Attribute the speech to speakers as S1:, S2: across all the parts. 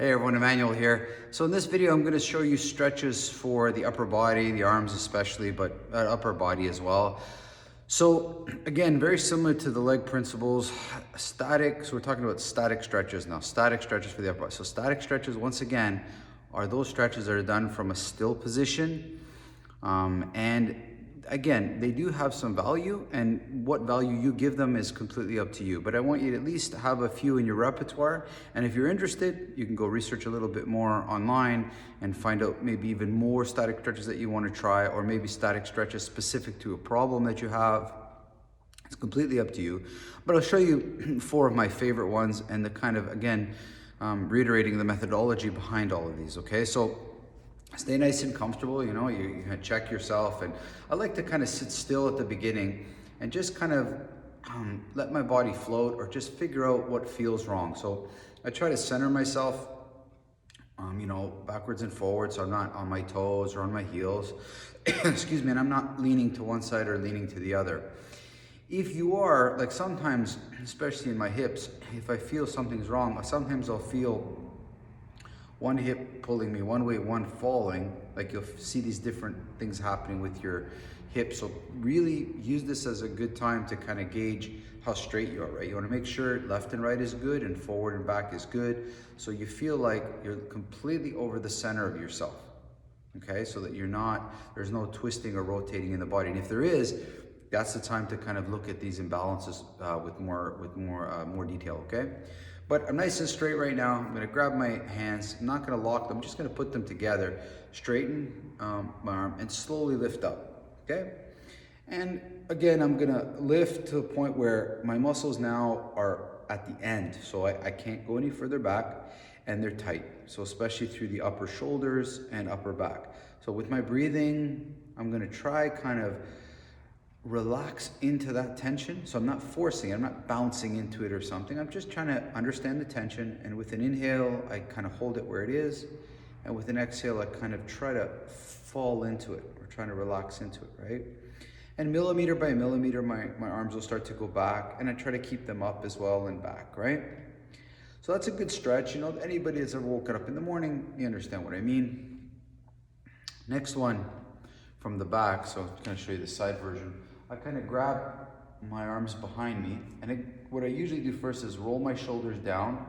S1: Hey everyone, Emmanuel here. So in this video, I'm going to show you stretches for the upper body, the arms especially, but upper body as well. So again, very similar to the leg principles, static. So we're talking about static stretches now, static stretches for the upper body. So static stretches, once again, are those stretches that are done from a still position. And again, they do have some value, and what value you give them is completely up to you. But I want you to at least have a few in your repertoire. And if you're interested, you can go research a little bit more online and find out maybe even more static stretches that you want to try, or maybe static stretches specific to a problem that you have. It's completely up to you. But I'll show you 4 of my favorite ones, and the kind of, again, reiterating the methodology behind all of these, okay? So stay nice and comfortable, you check yourself, and I like to kind of sit still at the beginning and just kind of let my body float, or just figure out what feels wrong. So I try to center myself, backwards and forwards, so I'm not on my toes or on my heels, excuse me, and I'm not leaning to one side or leaning to the other. If you are, like sometimes, especially in my hips, if I feel something's wrong, sometimes I'll feel one hip pulling me one way, one falling, like you'll see these different things happening with your hips. So really use this as a good time to kind of gauge how straight you are, right? You want to make sure left and right is good and forward and back is good. So you feel like you're completely over the center of yourself, okay? So that there's no twisting or rotating in the body. And if there is, that's the time to kind of look at these imbalances with more detail, okay? But I'm nice and straight right now. I'm gonna grab my hands. I'm not gonna lock them. I'm just gonna put them together. Straighten my arm and slowly lift up, okay? And again, I'm gonna lift to the point where my muscles now are at the end. So I can't go any further back, and they're tight. So especially through the upper shoulders and upper back. So with my breathing, I'm gonna try kind of relax into that tension. So I'm not forcing it, I'm not bouncing into it or something. I'm just trying to understand the tension, and with an inhale, I kind of hold it where it is, and with an exhale, I kind of try to fall into it, or trying to relax into it, right? And millimeter by millimeter, my arms will start to go back, and I try to keep them up as well and back, right? So that's a good stretch. Anybody that's ever woken up in the morning, you understand what I mean. Next one from the back, so I'm gonna show you the side version. I kind of grab my arms behind me, and what I usually do first is roll my shoulders down.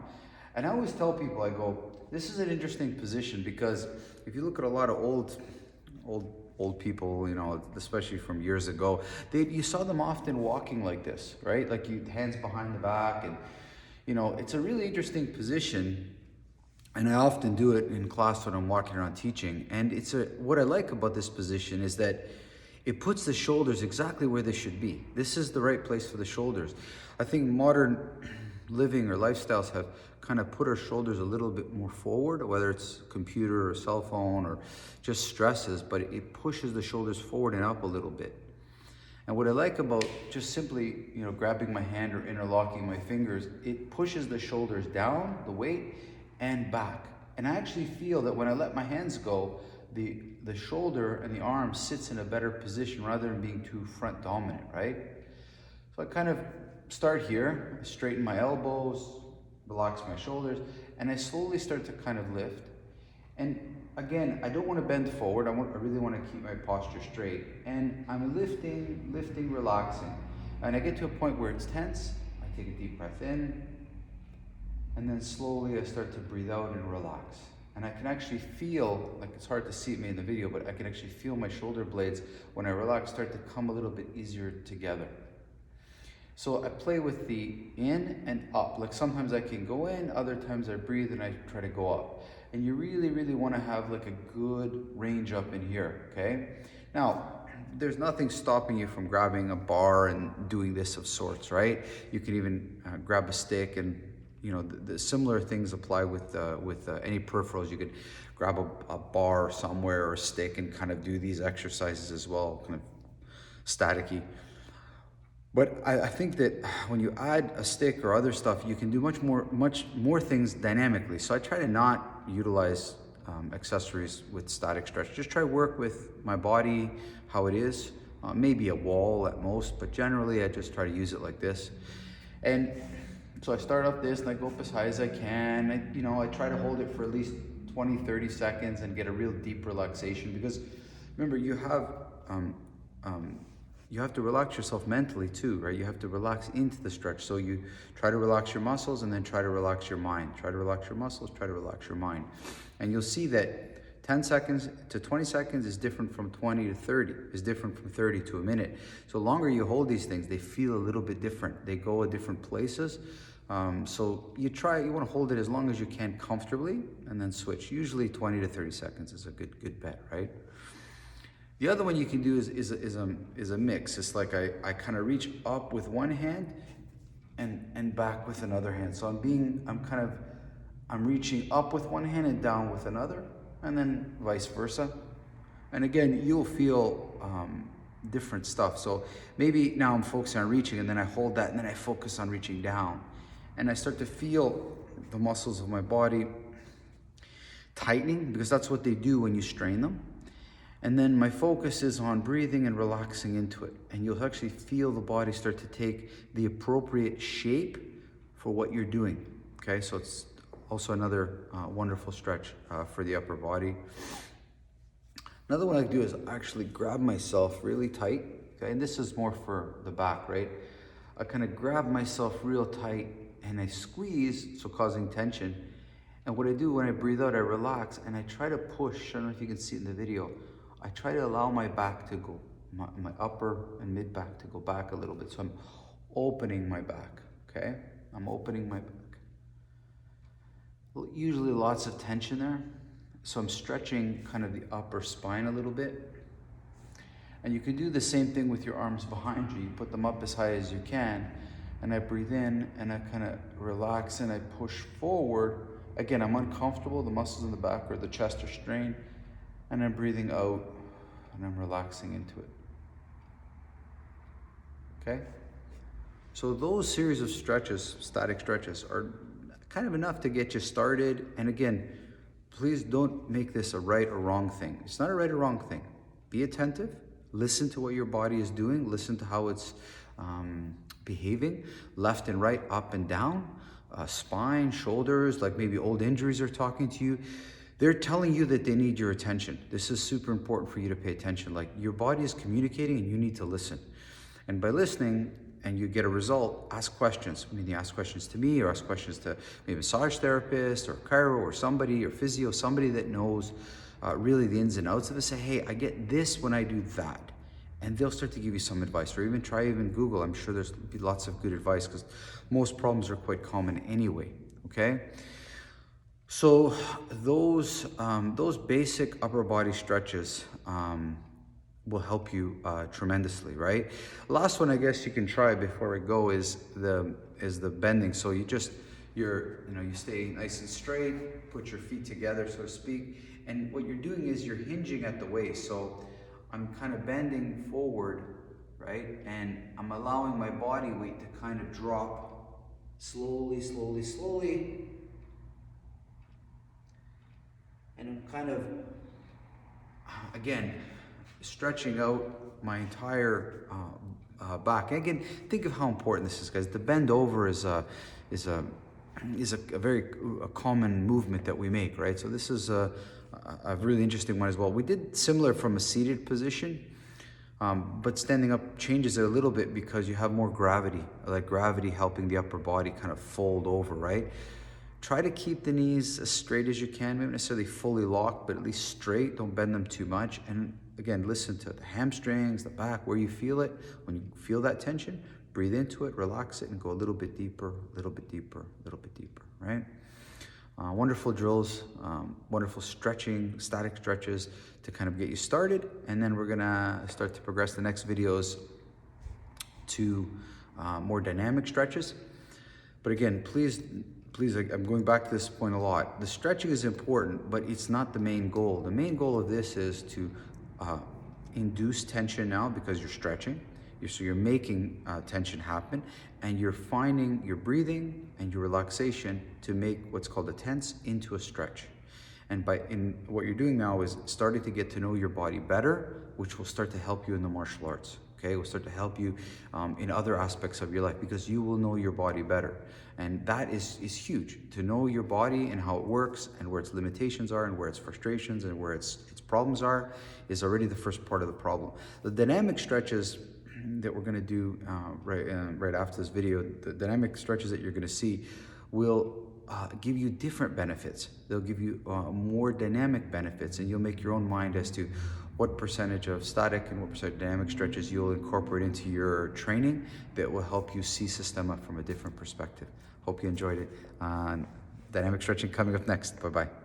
S1: And I always tell people, I go, this is an interesting position, because if you look at a lot of old people, especially from years ago, you saw them often walking like this, right? Like hands behind the back, and it's a really interesting position. And I often do it in class when I'm walking around teaching. And what I like about this position is that it puts the shoulders exactly where they should be. This is the right place for the shoulders. I think modern living or lifestyles have kind of put our shoulders a little bit more forward, whether it's computer or cell phone or just stresses, but it pushes the shoulders forward and up a little bit. And what I like about just simply, grabbing my hand or interlocking my fingers, it pushes the shoulders down, the weight, and back. And I actually feel that when I let my hands go, the shoulder and the arm sits in a better position rather than being too front dominant, right? So I kind of start here, I straighten my elbows, relax my shoulders, and I slowly start to kind of lift. And again, I don't want to bend forward. I really want to keep my posture straight. And I'm lifting, relaxing. And I get to a point where it's tense. I take a deep breath in, and then slowly I start to breathe out and relax. And I can actually feel, like it's hard to see me in the video, but I can actually feel my shoulder blades, when I relax, start to come a little bit easier together. So I play with the in and up. Like sometimes I can go in, other times I breathe and I try to go up. And you really, really want to have like a good range up in here, okay? Now, there's nothing stopping you from grabbing a bar and doing this of sorts, right? You can even grab a stick, and the similar things apply with any peripherals. You could grab a bar somewhere or a stick and kind of do these exercises as well, kind of staticky. But I think that when you add a stick or other stuff, you can do much more things dynamically. So I try to not utilize accessories with static stretch. Just try to work with my body, how it is, maybe a wall at most, but generally I just try to use it like this. And So I start up this and I go up as high as I can. I try to hold it for at least 20, 30 seconds and get a real deep relaxation, because remember, you have to relax yourself mentally too, right? You have to relax into the stretch. So you try to relax your muscles and then try to relax your mind. Try to relax your muscles, try to relax your mind. And you'll see that 10 seconds to 20 seconds is different from 20 to 30, is different from 30 to a minute. So the longer you hold these things, they feel a little bit different. They go at different places. So you want to hold it as long as you can comfortably and then switch. Usually 20 to 30 seconds is a good bet, right? The other one you can do is a mix. It's like I kind of reach up with one hand and back with another hand. So I'm reaching up with one hand and down with another, and then vice versa. And again, you'll feel different stuff. So maybe now I'm focusing on reaching, and then I hold that, and then I focus on reaching down. And I start to feel the muscles of my body tightening, because that's what they do when you strain them. And then my focus is on breathing and relaxing into it. And you'll actually feel the body start to take the appropriate shape for what you're doing. Okay, so it's also another wonderful stretch for the upper body. Another one I do is actually grab myself really tight. Okay, and this is more for the back, right? I kind of grab myself real tight and I squeeze, so causing tension. And what I do when I breathe out, I relax and I try to push. I don't know if you can see it in the video. I try to allow my back to go, my upper and mid back to go back a little bit. So I'm opening my back, okay? I'm opening my back. Usually lots of tension there. So I'm stretching kind of the upper spine a little bit. And you can do the same thing with your arms behind you. You put them up as high as you can. And I breathe in and I kind of relax and I push forward. Again, I'm uncomfortable. The muscles in the back or the chest are strained. And I'm breathing out and I'm relaxing into it. Okay? So those series of stretches, static stretches, are kind of enough to get you started. And again, please don't make this a right or wrong thing. It's not a right or wrong thing. Be attentive. Listen to what your body is doing. Listen to how it's behaving, left and right, up and down, spine, shoulders, like maybe old injuries are talking to you. They're telling you that they need your attention. This is super important for you to pay attention. Like, your body is communicating and you need to listen. And by listening and you get a result, ask questions. I mean, you ask questions to me or ask questions to maybe a massage therapist or chiro or somebody or physio, somebody that knows really the ins and outs of it. Say, hey, I get this when I do that. And they'll start to give you some advice, or even try Google. I'm sure there's be lots of good advice because most problems are quite common anyway, okay? So those basic upper body stretches will help you tremendously, right? Last one I guess you can try before we go is the bending. So you stay nice and straight, put your feet together, so to speak, and what you're doing is you're hinging at the waist. So I'm kind of bending forward, right? And I'm allowing my body weight to kind of drop slowly, slowly, slowly. And I'm kind of, again, stretching out my entire back. And again, think of how important this is, guys. The bend over is a very common movement that we make, right? So this is a really interesting one as well. We did similar from a seated position, but standing up changes it a little bit because you have more gravity, like gravity helping the upper body kind of fold over, right? Try to keep the knees as straight as you can, maybe not necessarily fully locked, but at least straight. Don't bend them too much. And again, listen to the hamstrings, the back, where you feel it. When you feel that tension, breathe into it, relax it, and go a little bit deeper, a little bit deeper, a little bit deeper, right? Wonderful drills, wonderful stretching, static stretches to kind of get you started. And then we're gonna start to progress the next videos to more dynamic stretches. But again, please, I'm going back to this point a lot. The stretching is important, but it's not the main goal. The main goal of this is to induce tension now because you're stretching. So you're making tension happen, and you're finding your breathing and your relaxation to make what's called a tense into a stretch. And what you're doing now is starting to get to know your body better, which will start to help you in the martial arts. okay? It will start to help you in other aspects of your life, because you will know your body better. And that is huge. To know your body and how it works and where its limitations are and where its frustrations and where its problems are is already the first part of the problem. The dynamic stretches that we're going to do right after this video, the dynamic stretches that you're going to see will give you different benefits. They'll give you more dynamic benefits, and you'll make your own mind as to what percentage of static and what percentage of dynamic stretches you'll incorporate into your training that will help you see Systema from a different perspective. Hope you enjoyed it. Dynamic stretching coming up next. Bye-bye.